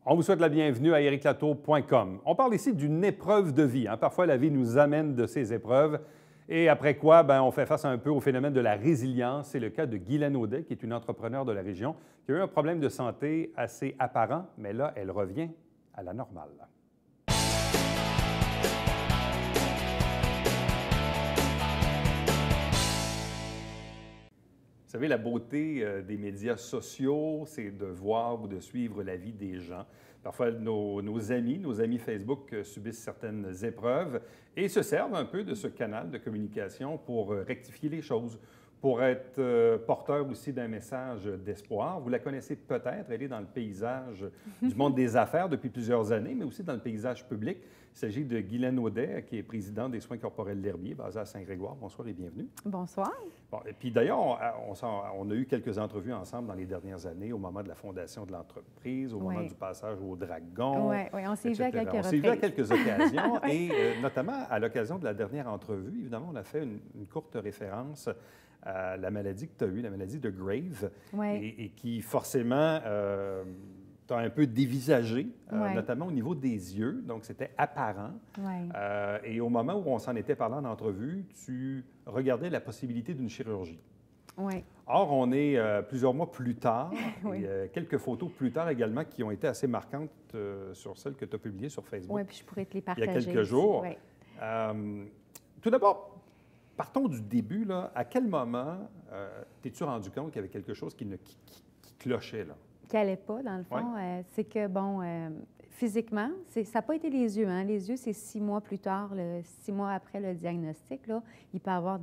On vous souhaite la bienvenue à ériclatour.com. On parle ici d'une épreuve de vie. Parfois, la vie nous amène de ces épreuves. Et après quoi, on fait face un peu au phénomène de la résilience. C'est le cas de Guylaine Audet, qui est une entrepreneure de la région, qui a eu un problème de santé assez apparent, mais là, elle revient à la normale. Vous savez, la beauté des médias sociaux, c'est de voir ou de suivre la vie des gens. Parfois, nos amis Facebook subissent certaines épreuves et se servent un peu de ce canal de communication pour rectifier les choses, pour être porteur aussi d'un message d'espoir. Vous la connaissez peut-être, elle est dans le paysage du monde des affaires depuis plusieurs années, mais aussi dans le paysage public. Il s'agit de Guylaine Audet, qui est présidente des soins corporels L'Herbier, basée à Saint-Grégoire. Bonsoir et bienvenue. Bonsoir. Bon, et puis d'ailleurs, on a eu quelques entrevues ensemble dans les dernières années, au moment de la fondation de l'entreprise, au moment du passage au Dragon. Oui, on s'est vu à quelques reprises. On s'est vu à quelques occasions et notamment à l'occasion de la dernière entrevue, évidemment, on a fait une courte référence à la maladie que tu as eue, la maladie de Grave, et qui forcément t'a un peu dévisagé, notamment au niveau des yeux, donc c'était apparent. Et au moment où on s'en était parlé en entrevue, tu regardais la possibilité d'une chirurgie. Or, on est plusieurs mois plus tard, et quelques photos plus tard également qui ont été assez marquantes sur celles que tu as publiées sur Facebook. Oui, puis je pourrais te les partager. Il y a quelques jours. Tout d'abord, partons du début. Là. À quel moment t'es-tu rendu compte qu'il y avait quelque chose qui clochait, là? Qui n'allait pas, dans le fond. C'est que, physiquement, ça n'a pas été les yeux. Les yeux, c'est 6 mois plus tard, 6 mois après le diagnostic. Là, il peut y avoir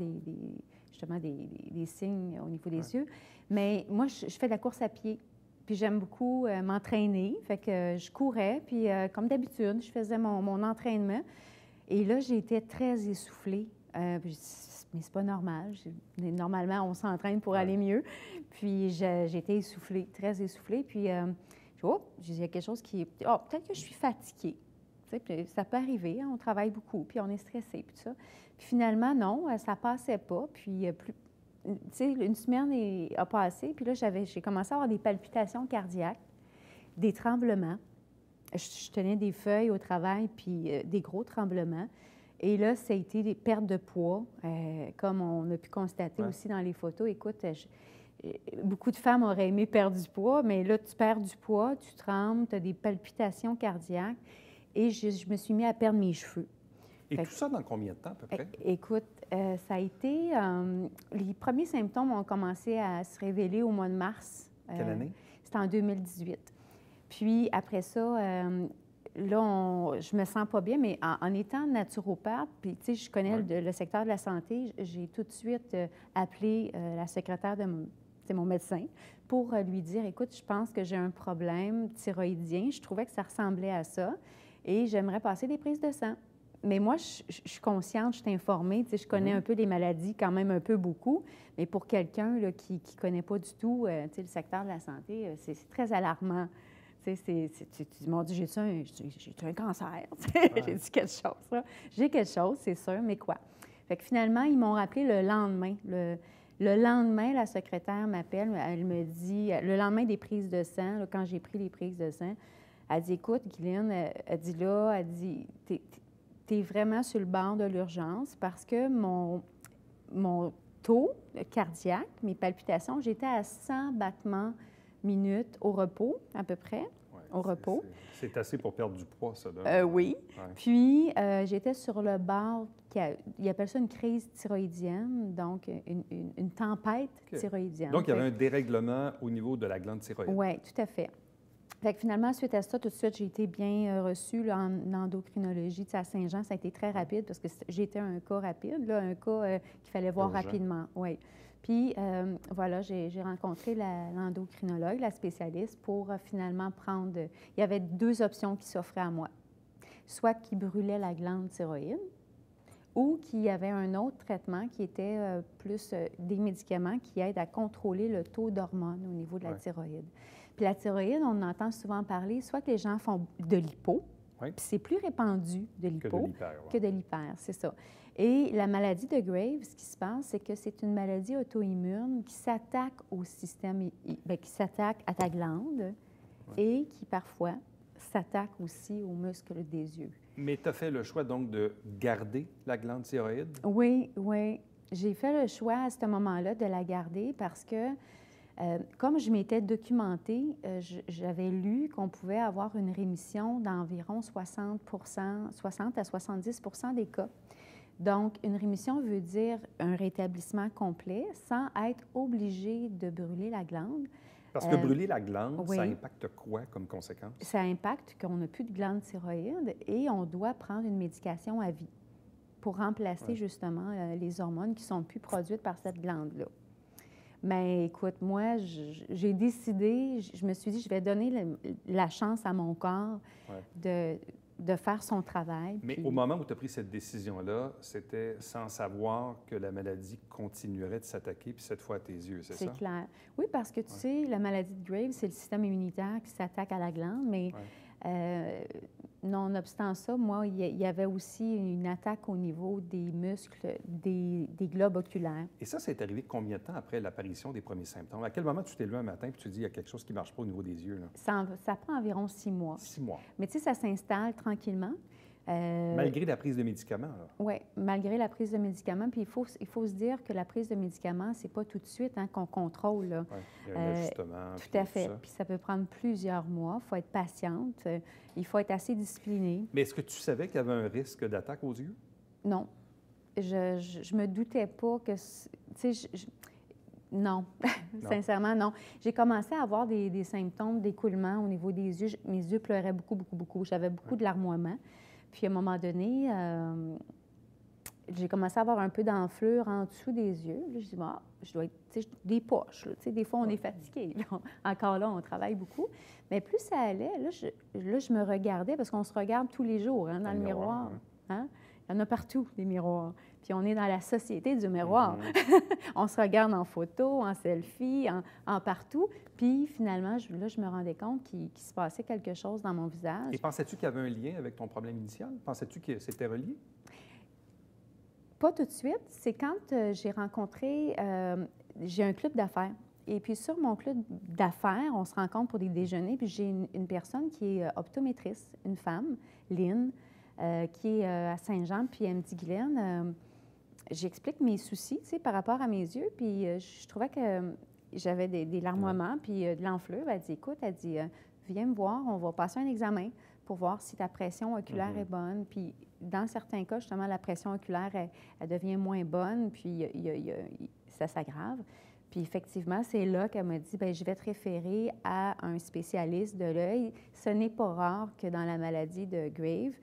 justement des signes au niveau des yeux. Mais moi, je fais de la course à pied. Puis j'aime beaucoup m'entraîner. Fait que je courais. Puis comme d'habitude, je faisais mon entraînement. Et là, j'étais très essoufflée. Mais c'est pas normal. Normalement, on s'entraîne pour aller mieux. Puis j'étais essoufflée, très essoufflée. Puis il y a quelque chose qui est... peut-être que je suis fatiguée. Puis ça peut arriver, on travaille beaucoup, puis on est stressé, puis tout ça. Puis finalement, non, ça passait pas. Puis une semaine a passé, puis là, j'ai commencé à avoir des palpitations cardiaques, des tremblements. Je tenais des feuilles au travail, puis des gros tremblements. Et là, ça a été des pertes de poids, comme on a pu constater aussi dans les photos. Écoute, beaucoup de femmes auraient aimé perdre du poids, mais là, tu perds du poids, tu trembles, tu as des palpitations cardiaques. Et je me suis mis à perdre mes cheveux. Et tout ça dans combien de temps, à peu près? Écoute, ça a été... les premiers symptômes ont commencé à se révéler au mois de mars. Quelle année? C'était en 2018. Puis après ça... là, je me sens pas bien, mais en étant naturopathe, puis tu sais, je connais le secteur de la santé, j'ai tout de suite appelé la secrétaire de mon médecin pour lui dire, écoute, je pense que j'ai un problème thyroïdien. Je trouvais que ça ressemblait à ça et j'aimerais passer des prises de sang. Mais moi, je suis consciente, je suis informée, tu sais, je connais un peu les maladies, quand même un peu beaucoup, mais pour quelqu'un qui ne connaît pas du tout tu sais, le secteur de la santé, c'est très alarmant. Tu dis, mon Dieu, j'ai un cancer. J'ai dit quelque chose, là. J'ai quelque chose, c'est sûr, mais quoi? Fait que finalement, ils m'ont rappelé le lendemain. Le lendemain, la secrétaire m'appelle, elle me dit, le lendemain des prises de sang, là, quand j'ai pris les prises de sang, elle dit, écoute, Guylaine, elle dit, t'es vraiment sur le bord de l'urgence parce que mon taux cardiaque, mes palpitations, j'étais à 100 battements minutes au repos, à peu près, au repos. C'est assez pour perdre du poids, ça. Là. Oui. Puis, j'étais sur le bord, ils appellent ça une crise thyroïdienne, donc une tempête thyroïdienne. Donc, il y avait un dérèglement au niveau de la glande thyroïde. Oui, tout à fait. Fait que finalement, suite à ça, tout de suite, j'ai été bien reçue là, en endocrinologie à Saint-Jean. Ça a été très rapide parce que j'étais un cas rapide, là, un cas qu'il fallait voir rapidement. Oui. Puis, voilà, j'ai rencontré l'endocrinologue, la spécialiste, pour finalement prendre... Il y avait 2 options qui s'offraient à moi. Soit qui brûlait la glande thyroïde ou qu'il y avait un autre traitement qui était plus des médicaments qui aident à contrôler le taux d'hormones au niveau de la thyroïde. Puis la thyroïde, on entend souvent parler, soit que les gens font de l'hypo, puis c'est plus répandu de l'hypo que de l'hyper, c'est ça. Et la maladie de Graves, ce qui se passe, c'est que c'est une maladie auto-immune qui s'attaque au système, qui s'attaque à ta glande et qui parfois s'attaque aussi aux muscles des yeux. Mais tu as fait le choix donc de garder la glande thyroïde? Oui, oui. J'ai fait le choix à ce moment-là de la garder parce que, comme je m'étais documentée, j'avais lu qu'on pouvait avoir une rémission d'environ 60 à 70 des cas. Donc, une rémission veut dire un rétablissement complet sans être obligé de brûler la glande. Parce que brûler la glande, oui. Ça impacte quoi comme conséquence? Ça impacte qu'on n'a plus de glande thyroïde et on doit prendre une médication à vie pour remplacer justement les hormones qui ne sont plus produites par cette glande-là. Mais écoute, moi, j'ai décidé, je me suis dit, je vais donner la chance à mon corps de faire son travail. Mais puis... au moment où tu as pris cette décision-là, c'était sans savoir que la maladie continuerait de s'attaquer, puis cette fois à tes yeux, c'est ça? C'est clair. Oui, parce que tu sais, la maladie de Graves, c'est le système immunitaire qui s'attaque à la glande, mais nonobstant ça, moi, il y avait aussi une attaque au niveau des muscles, des globes oculaires. Et ça, c'est arrivé combien de temps après l'apparition des premiers symptômes? À quel moment tu t'es levé un matin et tu te dis, il y a quelque chose qui ne marche pas au niveau des yeux? Là? Ça prend environ 6 mois. 6 mois. Mais tu sais, ça s'installe tranquillement. Malgré la prise de médicaments? Oui, malgré la prise de médicaments. Puis il faut se dire que la prise de médicaments, c'est pas tout de suite qu'on contrôle. Là. Oui, il y a un ajustement. Tout à fait. Puis ça peut prendre plusieurs mois. Il faut être patiente. Il faut être assez discipliné. Mais est-ce que tu savais qu'il y avait un risque d'attaque aux yeux? Non. Je me doutais pas que... Tu sais, non. Sincèrement, non. J'ai commencé à avoir des symptômes d'écoulement au niveau des yeux. Mes yeux pleuraient beaucoup, beaucoup, beaucoup. J'avais beaucoup de larmoiement. Puis, à un moment donné, j'ai commencé à avoir un peu d'enflure en dessous des yeux. Là, je dis, je dois être, tu sais, des poches. Là, tu sais, des fois, on est fatigué. Là. Encore là, on travaille beaucoup. Mais plus ça allait, là, je me regardais, parce qu'on se regarde tous les jours dans le miroir. Hein? Il y en a partout, des miroirs. Puis on est dans la société du miroir. On se regarde en photo, en selfie, en partout. Puis finalement, là, je me rendais compte qu'il se passait quelque chose dans mon visage. Et pensais-tu qu'il y avait un lien avec ton problème initial? Pensais-tu que c'était relié? Pas tout de suite. C'est quand j'ai rencontré... j'ai un club d'affaires. Et puis sur mon club d'affaires, on se rencontre pour des déjeuners. Puis j'ai une personne qui est optométriste, une femme, Lynn, qui est à Saint-Jean. Puis elle me dit, Guylaine, j'explique mes soucis, tu sais, par rapport à mes yeux. Puis je trouvais que j'avais des larmoiements, puis de l'enflure. Elle dit, écoute, elle dit, viens me voir, on va passer un examen pour voir si ta pression oculaire est bonne. Puis dans certains cas, justement, la pression oculaire, elle devient moins bonne, puis ça s'aggrave. Puis effectivement, c'est là qu'elle m'a dit, bien, je vais te référer à un spécialiste de l'œil. Ce n'est pas rare que dans la maladie de Graves,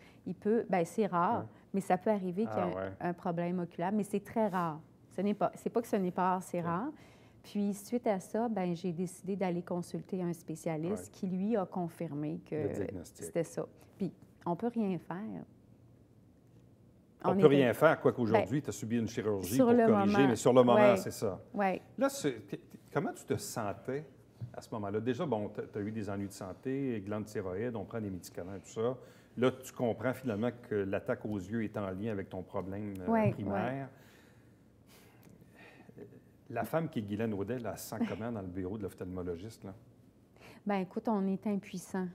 bien, c'est rare, mais ça peut arriver qu'il y ait un problème oculaire, mais c'est très rare. C'est pas que ce n'est pas rare, c'est rare. Puis suite à ça, bien, j'ai décidé d'aller consulter un spécialiste qui, lui, a confirmé que c'était ça. Puis on peut rien faire. On ne peut rien faire, quoi qu'aujourd'hui, tu as subi une chirurgie pour corriger, mais sur le moment, c'est ça. Oui. Là, comment tu te sentais à ce moment-là? Déjà, bon, tu as eu des ennuis de santé, glande thyroïde, on prend des médicaments et tout ça. Là, tu comprends finalement que l'attaque aux yeux est en lien avec ton problème primaire. La femme qui est Guylaine Audet, elle se sent comment dans le bureau de l'ophtalmologiste, là? Bien, écoute, on est impuissant.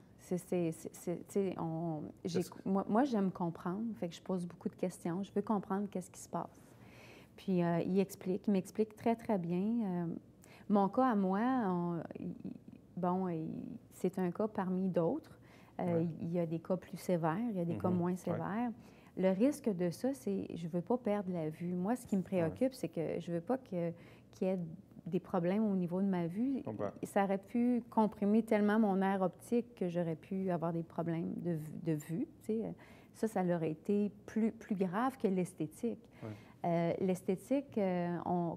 Moi, j'aime comprendre, fait que je pose beaucoup de questions. Je veux comprendre qu'est-ce qui se passe. Puis, il m'explique très, très bien. Mon cas à moi, c'est un cas parmi d'autres. Il y a des cas plus sévères, il y a des cas moins sévères. Le risque de ça, c'est je ne veux pas perdre la vue. Moi, ce qui me préoccupe, c'est que je ne veux pas qu'il y ait des problèmes au niveau de ma vue. Ça aurait pu comprimer tellement mon nerf optique que j'aurais pu avoir des problèmes de vue. Tu sais. Ça aurait été plus grave que l'esthétique. L'esthétique,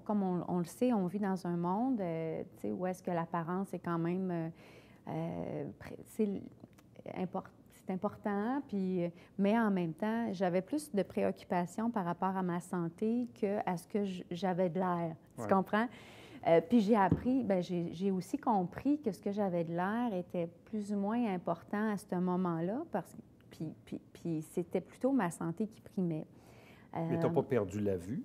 comme on le sait, on vit dans un monde tu sais, où est-ce que l'apparence est quand même c'est important, puis, mais en même temps, j'avais plus de préoccupations par rapport à ma santé qu'à ce que j'avais de l'air. Tu comprends? Puis j'ai appris, bien, j'ai aussi compris que ce que j'avais de l'air était plus ou moins important à ce moment-là, puis c'était plutôt ma santé qui primait. Mais tu n'as pas perdu la vue?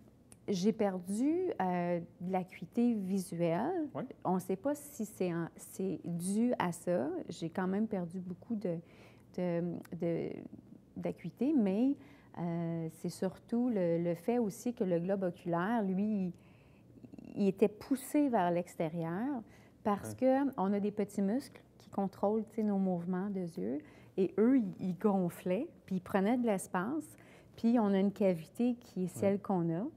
J'ai perdu de l'acuité visuelle. On ne sait pas si c'est dû à ça. J'ai quand même perdu beaucoup d'acuité, mais c'est surtout le fait aussi que le globe oculaire, lui, il était poussé vers l'extérieur parce qu'on a des petits muscles qui contrôlent nos mouvements de yeux. Et eux, ils gonflaient, puis ils prenaient de l'espace, puis on a une cavité qui est celle qu'on a.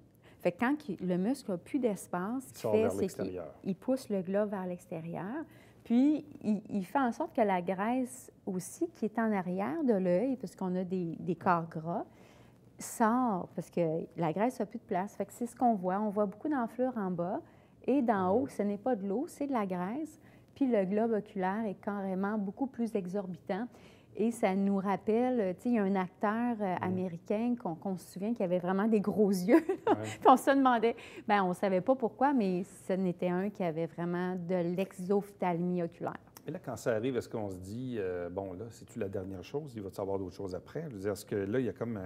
Fait que quand le muscle n'a plus d'espace, ce qu'il fait, c'est qu'il pousse le globe vers l'extérieur. Puis, il fait en sorte que la graisse aussi, qui est en arrière de l'œil, parce qu'on a des corps gras, sort, parce que la graisse n'a plus de place. Fait que c'est ce qu'on voit. On voit beaucoup d'enflure en bas. Et d'en haut, ce n'est pas de l'eau, c'est de la graisse. Puis le globe oculaire est carrément beaucoup plus exorbitant. Et ça nous rappelle, tu sais, il y a un acteur américain qu'on se souvient qui avait vraiment des gros yeux. Puis on se demandait, bien, on ne savait pas pourquoi, mais ce n'était un qui avait vraiment de l'exophthalmie oculaire. Et là, quand ça arrive, est-ce qu'on se dit, bon, là, c'est-tu la dernière chose? Il va-tu avoir d'autres choses après? Je veux dire, est-ce que là, il y a comme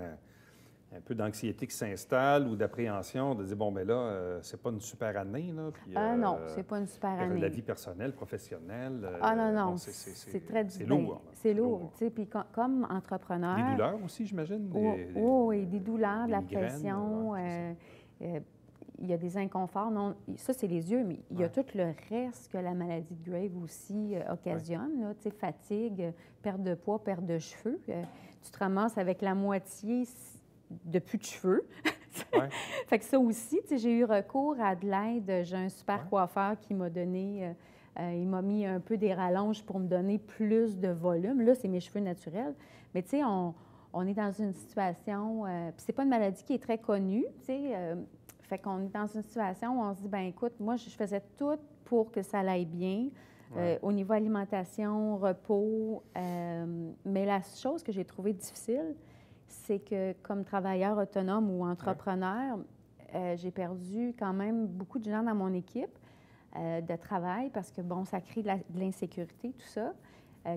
un peu d'anxiété qui s'installe ou d'appréhension de dire, bon, bien là, c'est pas une super année, là. Puis, non, c'est pas une super année. La vie personnelle, professionnelle. Non, c'est très c'est lourd. C'est lourd, tu sais. Puis comme entrepreneur... Des douleurs aussi, j'imagine? Oui, des douleurs, de la pression. Il y a des inconforts. Non, ça, c'est les yeux, mais il y a tout le reste que la maladie de Graves aussi occasionne, là, tu sais, fatigue, perte de poids, perte de cheveux. Tu te ramasses avec la moitié de plus de cheveux. Fait que ça aussi, tu sais, j'ai eu recours à de l'aide. J'ai un super coiffeur qui m'a donné, il m'a mis un peu des rallonges pour me donner plus de volume. Là, c'est mes cheveux naturels. Mais tu sais, on est dans une situation, puis c'est pas une maladie qui est très connue, tu sais, fait qu'on est dans une situation où on se dit, bien écoute, moi, je faisais tout pour que ça aille bien, au niveau alimentation, repos, mais la chose que j'ai trouvée difficile, c'est que comme travailleur autonome ou entrepreneur, j'ai perdu quand même beaucoup de gens dans mon équipe de travail parce que, bon, ça crée de l'insécurité, tout ça,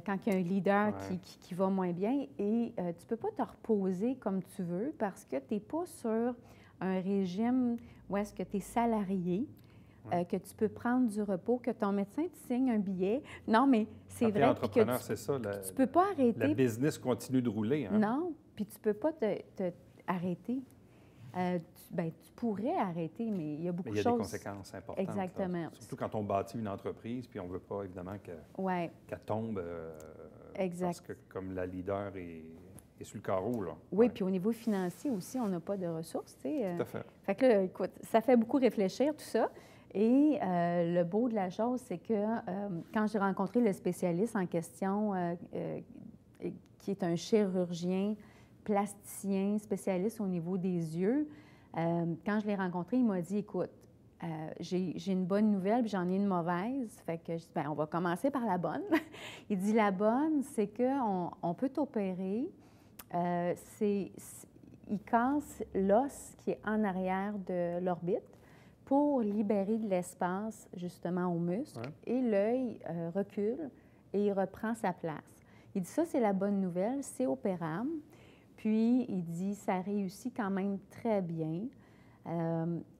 quand il y a un leader qui va moins bien. Et tu ne peux pas te reposer comme tu veux parce que tu n'es pas sur un régime où est-ce que tu es salarié, que tu peux prendre du repos, que ton médecin te signe un billet. Non, mais c'est vrai. Entrepreneur, c'est ça. Tu peux pas arrêter. La business continue de rouler. Hein? Non, puis tu peux pas arrêter. Tu pourrais arrêter, mais il y a beaucoup de choses. Il y a des conséquences importantes. Exactement. Là. Surtout quand on bâtit une entreprise, puis on ne veut pas, évidemment, qu'elle tombe. Parce que comme la leader est sur le carreau, là. Oui, puis au niveau financier aussi, on n'a pas de ressources, tu sais. Tout à fait. Fait que là, écoute, ça fait beaucoup réfléchir, tout ça. Et le beau de la chose, c'est que quand j'ai rencontré le spécialiste en question, qui est un chirurgien, plasticien, spécialiste au niveau des yeux, quand je l'ai rencontré, il m'a dit, écoute, j'ai une bonne nouvelle, puis j'en ai une mauvaise. Fait que je dis, bien, on va commencer par la bonne. Il dit, la bonne, c'est qu'on peut t'opérer. Il casse l'os qui est en arrière de l'orbite pour libérer de l'espace, justement, aux muscles. Et l'œil recule et il reprend sa place. Il dit, ça, c'est la bonne nouvelle, c'est opérable. Puis, il dit, ça réussit quand même très bien.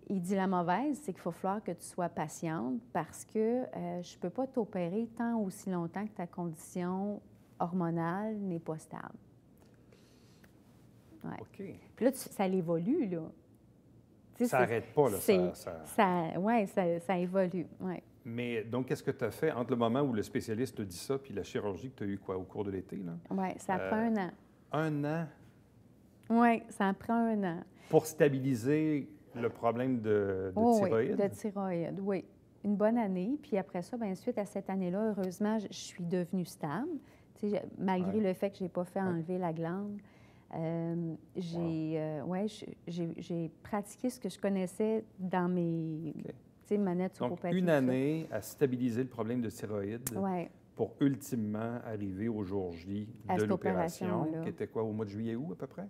Il dit, la mauvaise, c'est qu'il va falloir que tu sois patiente parce que je ne peux pas t'opérer tant aussi longtemps que ta condition hormonale n'est pas stable. Ouais. OK. Puis là, ça évolue, là. Tu sais, ça n'arrête pas, là. Oui, ça évolue, oui. Mais donc, qu'est-ce que tu as fait entre le moment où le spécialiste te dit ça puis la chirurgie que tu as eue, quoi, au cours de l'été, là? Oui, ça prend 1 an. 1 an? Oui, ça prend 1 an. Pour stabiliser le problème de thyroïde? Oui, de thyroïde, oui. Une bonne année. Puis après ça, bien, suite à cette année-là, heureusement, je suis devenue stable. Tu sais, malgré le fait que je n'ai pas fait enlever la glande. J'ai pratiqué ce que je connaissais dans mes manettes sur Donc, 1 année à stabiliser le problème de thyroïde pour ultimement arriver au jour J de l'opération, qui était quoi, au mois de juillet-août à peu près?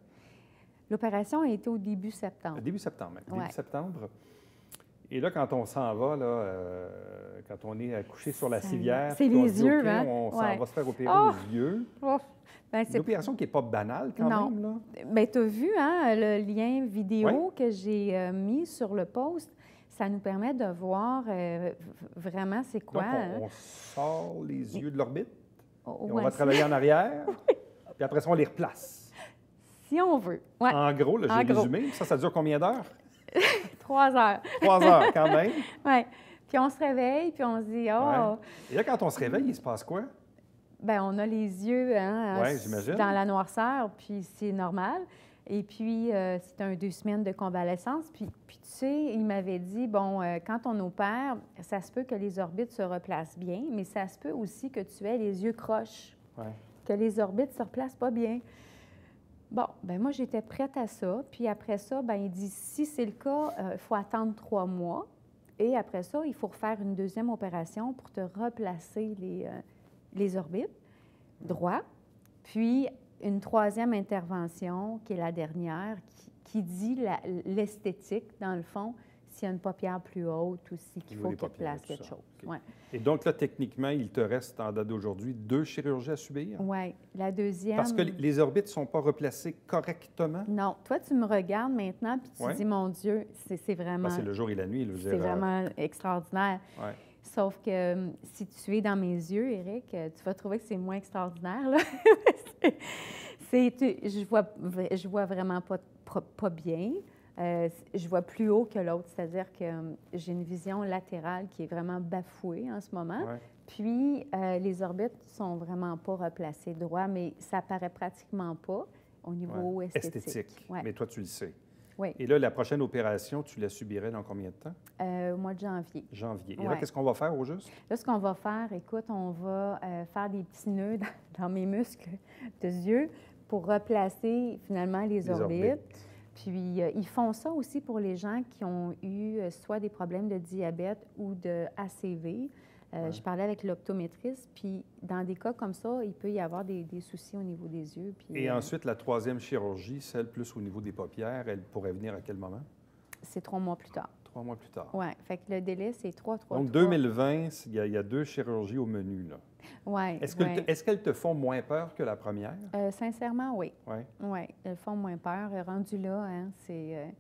L'opération a été au début septembre. Début septembre. Début septembre. Et là, quand on s'en va, là, quand on est couché sur la civière, c'est les yeux, okay, hein? On s'en va se faire opérer aux yeux. Ben, une opération qui n'est pas banale quand même, là. Bien, tu as vu, hein, le lien vidéo que j'ai mis sur le post. Ça nous permet de voir vraiment c'est quoi. Donc, on sort les yeux de l'orbite, on va travailler en arrière. Puis après ça, on les replace. Si on veut. Ouais. En gros, là, j'ai résumé. Ça dure combien d'heures? 3 heures. 3 heures, quand même. Oui. Puis on se réveille, puis on se dit, oh! Ouais. Et là, quand on se réveille, il se passe quoi? Bien, on a les yeux j'imagine. dans la noirceur, puis c'est normal. Et puis, c'est 2 semaines de convalescence. Puis tu sais, il m'avait dit, bon, quand on opère, ça se peut que les orbites se replacent bien, mais ça se peut aussi que tu aies les yeux croches, que les orbites ne se replacent pas bien. Bon, bien moi, j'étais prête à ça. Puis après ça, bien, il dit, si c'est le cas, il faut attendre 3 mois. Et après ça, il faut refaire une deuxième opération pour te replacer les orbites droit. Puis une troisième intervention, qui est la dernière, qui dit l'esthétique, dans le fond, s'il y a une paupière plus haute aussi, qu'il faut qu'il place quelque chose. Okay. Ouais. Et donc là, techniquement, il te reste, en date d'aujourd'hui, 2 chirurgies à subir? Oui. La deuxième... Parce que les orbites ne sont pas replacées correctement? Non. Toi, tu me regardes maintenant, puis tu dis, mon Dieu, c'est vraiment... C'est le jour et la nuit. C'est vraiment extraordinaire. Ouais. Sauf que si tu es dans mes yeux, Éric, tu vas trouver que c'est moins extraordinaire, là. Je vois vraiment pas bien. Je vois plus haut que l'autre, c'est-à-dire que j'ai une vision latérale qui est vraiment bafouée en ce moment. Ouais. Puis, les orbites sont vraiment pas replacées droit, mais ça paraît pratiquement pas au niveau esthétique. Ouais. Mais toi, tu le sais. Oui. Et là, la prochaine opération, tu la subirais dans combien de temps? Au mois de janvier. Janvier. Et là, qu'est-ce qu'on va faire au juste? Là, ce qu'on va faire, écoute, on va faire des petits nœuds dans mes muscles de yeux pour replacer finalement les orbites. Puis, ils font ça aussi pour les gens qui ont eu soit des problèmes de diabète ou de ACV. Je parlais avec l'optométriste, puis dans des cas comme ça, il peut y avoir des soucis au niveau des yeux. Puis, et ensuite, la troisième chirurgie, celle plus au niveau des paupières, elle pourrait venir à quel moment? C'est 3 mois plus tard. 3 mois plus tard. Oui. Fait que le délai, c'est 3. Donc, 2020, il y a 2 chirurgies au menu, là. Oui. Est-ce qu'elles te font moins peur que la première? Sincèrement, oui. Oui. Oui, elles font moins peur. Rendu là, hein, c'est...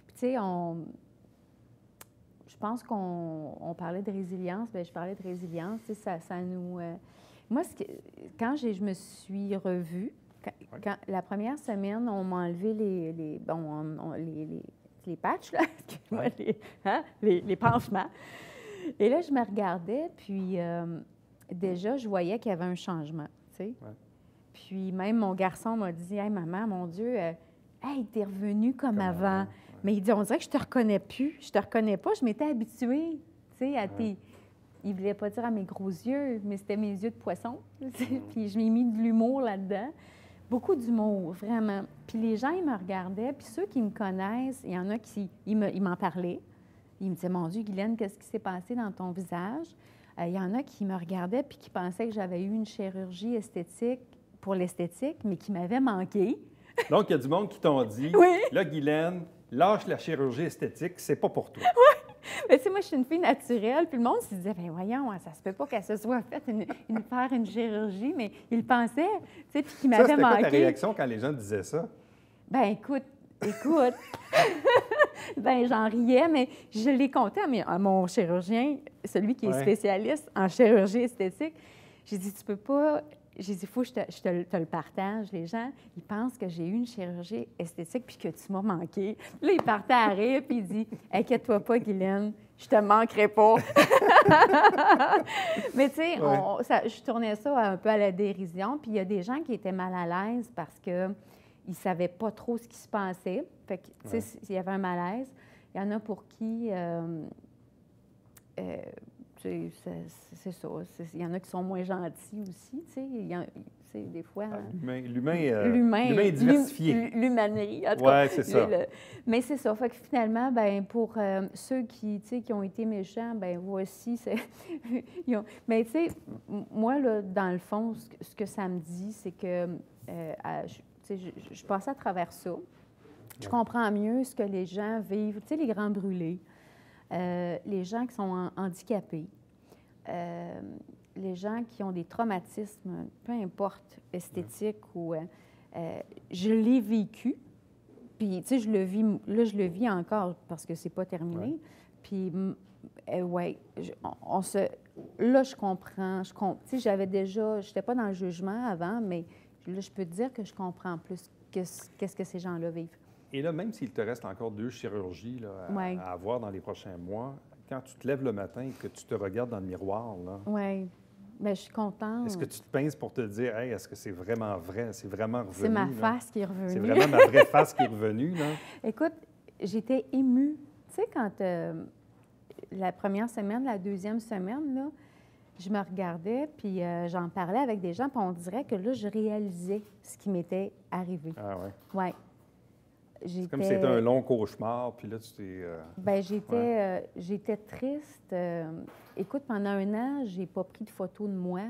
Puis, tu sais, je pense qu'on parlait de résilience. Bien, je parlais de résilience. Tu sais, ça nous... Moi, quand je me suis revue, la première semaine, on m'a enlevé les patchs, là, les pansements. Et là, je me regardais, puis déjà, je voyais qu'il y avait un changement, tu sais. Ouais. Puis même mon garçon m'a dit, « Hey, maman, mon Dieu, hey, t'es revenue comme avant. » Mais il dit, « On dirait que je te reconnais plus. Je te reconnais pas. Je m'étais habituée, tu sais, à tes... » Il voulait pas dire à mes gros yeux, mais c'était mes yeux de poisson. Puis je m'ai mis de l'humour là-dedans. Beaucoup d'humour, vraiment. Puis les gens, ils me regardaient. Puis ceux qui me connaissent, il y en a qui m'en parlaient. Ils me disaient, « Mon Dieu, Guylaine, qu'est-ce qui s'est passé dans ton visage? » Il y en a qui me regardaient puis qui pensaient que j'avais eu une chirurgie esthétique pour l'esthétique, mais qui m'avait manqué. Donc, il y a du monde qui t'ont dit, là, Guylaine, lâche la chirurgie esthétique, c'est pas pour toi. Oui. Mais tu sais, moi, je suis une fille naturelle, puis le monde se disait, bien, voyons, ça se peut pas qu'elle se soit faite faire une chirurgie, mais ils pensaient, tu sais, puis qu'ils m'avaient manqué. C'était quoi ta réaction quand les gens disaient ça? Bien, écoute, bien, j'en riais, mais je l'ai compté à mon chirurgien, celui qui est spécialiste en chirurgie esthétique. J'ai dit, tu peux pas... J'ai dit, il faut que je te le partage. Les gens, ils pensent que j'ai eu une chirurgie esthétique puis que tu m'as manqué. Là, il partait à rire puis il dit, « Inquiète-toi pas, Guylaine, je te manquerai pas. » Mais tu sais, je tournais ça un peu à la dérision. Puis il y a des gens qui étaient mal à l'aise parce qu'ils ne savaient pas trop ce qui se passait. Fait que, tu sais, il y avait un malaise. Il y en a pour qui... c'est ça. Il y en a qui sont moins gentils aussi, tu sais. Des fois... L'humain est diversifié. L'humanerie, en tout cas. Oui, c'est ça. Mais c'est ça. Fait que finalement, bien, pour ceux qui ont été méchants, bien, voici... Mais tu sais, moi, là, dans le fond, ce que ça me dit, c'est que je passe à travers ça. Je comprends mieux ce que les gens vivent. Tu sais, les grands brûlés. Les gens qui sont handicapés, les gens qui ont des traumatismes, peu importe, esthétiques ou... je l'ai vécu, puis, tu sais, je le vis encore parce que c'est pas terminé. Ouais. Puis, là, je comprends. Tu sais, j'étais pas dans le jugement avant, mais là, je peux te dire que je comprends plus qu'est-ce que ces gens-là vivent. Et là, même s'il te reste encore 2 chirurgies là, à avoir dans les prochains mois, quand tu te lèves le matin et que tu te regardes dans le miroir, là... Oui. Bien, je suis contente. Est-ce que tu te pinces pour te dire, hey, est-ce que c'est vraiment vrai? C'est vraiment revenu? C'est ma face qui est revenue. C'est vraiment ma vraie face qui est revenue, là? Écoute, j'étais émue. Tu sais, quand la première semaine, la deuxième semaine, là, je me regardais, puis j'en parlais avec des gens, puis on dirait que là, je réalisais ce qui m'était arrivé. Ah oui? Oui. C'est comme si c'était un long cauchemar, puis là, tu t'es... Bien, j'étais triste. Écoute, pendant 1 an, j'ai pas pris de photos de moi.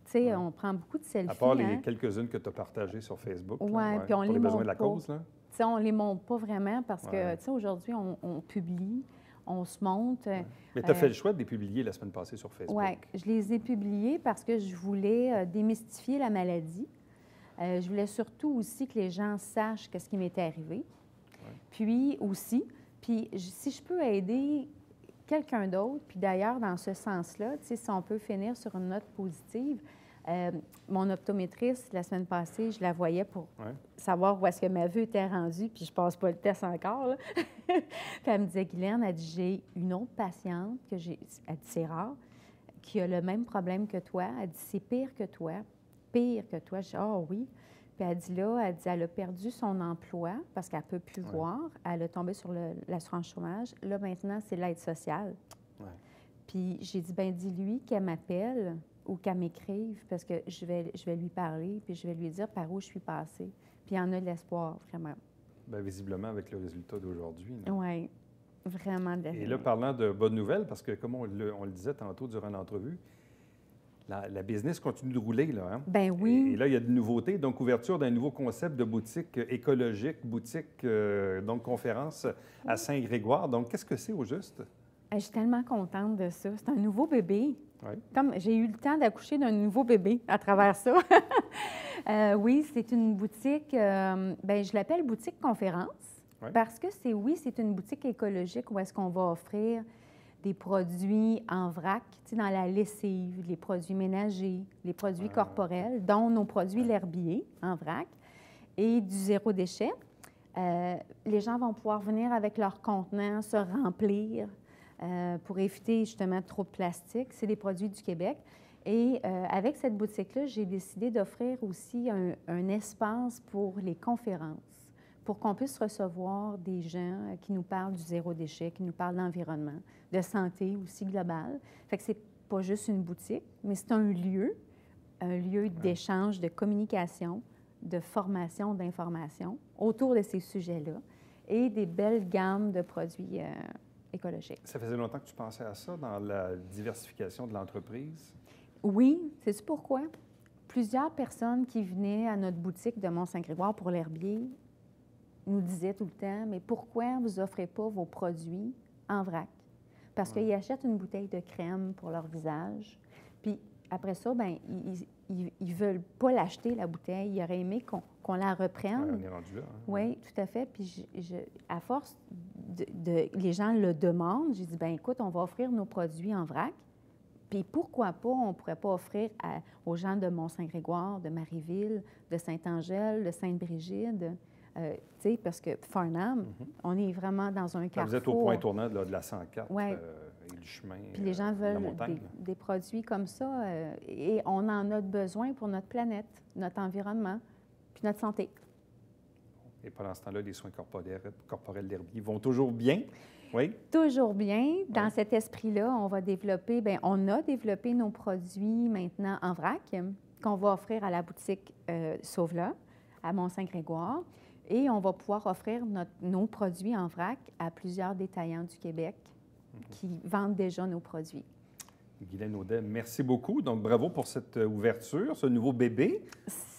Tu sais, on prend beaucoup de selfies. À part les quelques-unes que tu as partagées sur Facebook. Oui, puis on les montre besoins de la cause, là. Tu sais, on les montre pas vraiment parce que, tu sais, aujourd'hui, on publie, on se montre. Mais tu as fait le choix de les publier la semaine passée sur Facebook. Oui, je les ai publiés parce que je voulais démystifier la maladie. Je voulais surtout aussi que les gens sachent ce qui m'était arrivé. Puis aussi, si je peux aider quelqu'un d'autre, puis d'ailleurs, dans ce sens-là, tu sais, si on peut finir sur une note positive, mon optométriste, la semaine passée, je la voyais pour savoir où est-ce que ma vue était rendue, puis je passe pas le test encore, là. Puis elle me disait, Guylaine, elle dit, j'ai une autre patiente, elle dit, c'est rare, qui a le même problème que toi. Elle dit, c'est pire que toi. Pire que toi. Je dis, ah oui. Puis elle dit là, elle a perdu son emploi parce qu'elle ne peut plus voir. Elle a tombé sur l'assurance chômage. Là, maintenant, c'est l'aide sociale. Puis j'ai dit, bien, dis-lui qu'elle m'appelle ou qu'elle m'écrive parce que je vais lui parler puis je vais lui dire par où je suis passée. Puis il y en a de l'espoir, vraiment. Bien, visiblement, avec le résultat d'aujourd'hui. Oui, vraiment. Et là, parlant de bonnes nouvelles, parce que comme on le disait tantôt durant l'entrevue, la business continue de rouler, là. Hein? Ben oui. Et là, il y a de nouveautés. Donc, ouverture d'un nouveau concept de boutique écologique, donc conférence à Saint-Grégoire. Donc, qu'est-ce que c'est au juste? Je suis tellement contente de ça. C'est un nouveau bébé. Oui. Comme j'ai eu le temps d'accoucher d'un nouveau bébé à travers ça. Oui, c'est une boutique, bien, je l'appelle boutique conférence parce que c'est une boutique écologique où est-ce qu'on va offrir des produits en vrac, tu sais, dans la lessive, les produits ménagers, les produits corporels, dont nos produits l'herbier en vrac et du zéro déchet. Les gens vont pouvoir venir avec leur contenant, se remplir pour éviter justement trop de plastique. C'est des produits du Québec. Et avec cette boutique-là, j'ai décidé d'offrir aussi un espace pour les conférences, pour qu'on puisse recevoir des gens qui nous parlent du zéro déchet, qui nous parlent d'environnement, de santé aussi globale. Fait que c'est pas juste une boutique, mais c'est un lieu d'échange, de communication, de formation, d'information autour de ces sujets-là et des belles gammes de produits écologiques. Ça faisait longtemps que tu pensais à ça dans la diversification de l'entreprise? Oui. Sais-tu pourquoi? Plusieurs personnes qui venaient à notre boutique de Mont-Saint-Grégoire pour l'herbier nous disaient tout le temps, mais pourquoi vous n'offrez pas vos produits en vrac? Parce qu'ils achètent une bouteille de crème pour leur visage, puis après ça, bien, ils ne veulent pas l'acheter, la bouteille. Ils auraient aimé qu'on la reprenne. Oui, on est rendu là. Hein? Oui, tout à fait. Puis à force les gens le demandent, j'ai dit, bien, écoute, on va offrir nos produits en vrac. Puis pourquoi pas, on ne pourrait pas offrir aux gens de Mont-Saint-Grégoire, de Marieville, de Sainte-Angèle, de Sainte-Brigide, tu sais, parce que Farnham, on est vraiment dans un carrefour. Vous êtes au point tournant de la 104 et du chemin. Puis les gens veulent des produits comme ça et on en a besoin pour notre planète, notre environnement, puis notre santé. Et pendant ce temps-là, les soins corporels d'herbier vont toujours bien? Oui. Toujours bien. Dans cet esprit-là, on va développer, bien, on a développé nos produits maintenant en vrac qu'on va offrir à la boutique Sauve-là, à Mont-Saint-Grégoire. Et on va pouvoir offrir nos produits en vrac à plusieurs détaillants du Québec qui vendent déjà nos produits. Guylaine Audet, merci beaucoup. Donc, bravo pour cette ouverture, ce nouveau bébé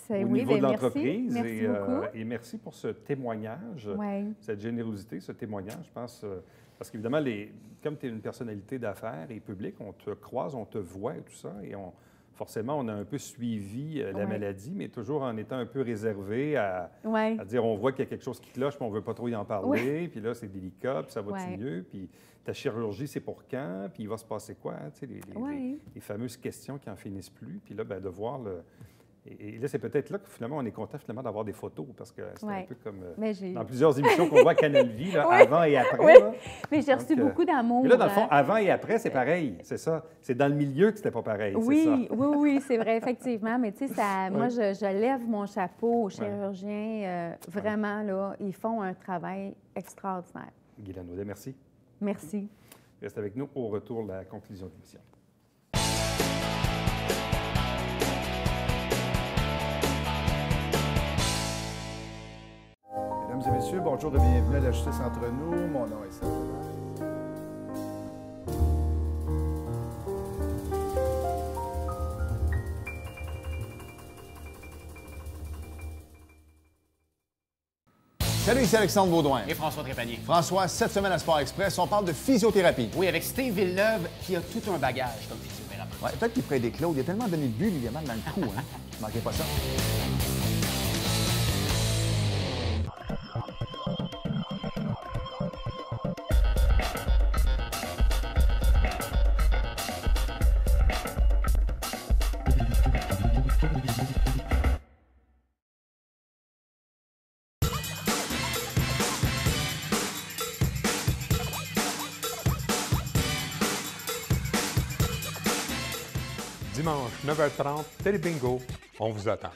au oui, niveau de l'entreprise. Merci beaucoup. Et merci pour ce témoignage, cette générosité, ce témoignage, je pense. Parce qu'évidemment, comme tu es une personnalité d'affaires et publique, on te croise, on te voit et tout ça, et forcément, on a un peu suivi la maladie, mais toujours en étant un peu réservé à dire, on voit qu'il y a quelque chose qui cloche, mais on ne veut pas trop y en parler, puis là, c'est délicat, puis ça va-tu mieux, puis ta chirurgie, c'est pour quand, puis il va se passer quoi, tu sais, les fameuses questions qui n'en finissent plus, puis là, bien, de voir Et là, c'est peut-être là que finalement, on est content finalement d'avoir des photos, parce que c'est un peu comme dans plusieurs plusieurs émissions qu'on voit à Canal Vie, là, avant et après. Oui, là. mais j'ai reçu beaucoup d'amour. Mais là, dans le fond, avant et après, c'est pareil, c'est ça. C'est dans le milieu que c'était pas pareil, oui, c'est ça. oui, c'est vrai, effectivement. Mais tu sais, moi, je lève mon chapeau aux chirurgiens. Vraiment, là, ils font un travail extraordinaire. Guylaine Audet, merci. Merci. Reste avec nous au retour de la conclusion de l'émission. Mesdames et messieurs, bonjour et bienvenue à la Justice entre nous. Mon nom est Serge. Salut, ici Alexandre Baudouin. Et François Trépanier. François, cette semaine à Sport Express, on parle de physiothérapie. Oui, avec Steve Villeneuve, qui a tout un bagage comme physiothérapeute. Ouais, peut-être qu'il pourrait aider Claude. Il a tellement donné de buts, lui, il a mal dans le cou. Hein? Ne manquez pas ça. Dimanche, 9h30, Télé Bingo, on vous attend.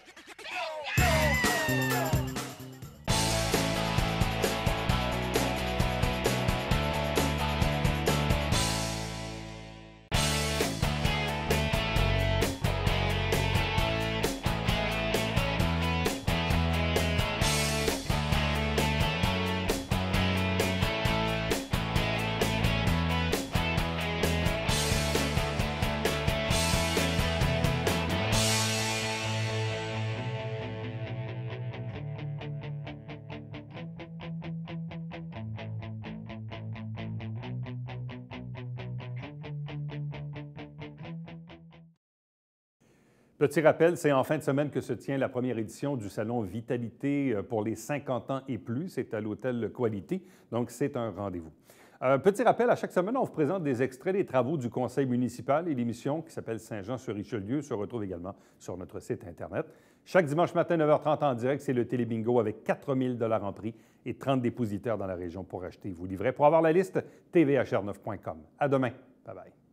Petit rappel, c'est en fin de semaine que se tient la première édition du Salon Vitalité pour les 50 ans et plus. C'est à l'Hôtel Qualité, donc c'est un rendez-vous. Petit rappel, à chaque semaine, on vous présente des extraits des travaux du conseil municipal et l'émission qui s'appelle Saint-Jean-sur-Richelieu se retrouve également sur notre site Internet. Chaque dimanche matin, 9h30 en direct, c'est le Télébingo avec 4 000 $ en prix et 30 dépositaires dans la région pour acheter vos livrets. Pour avoir la liste, tvhr9.com. À demain. Bye-bye.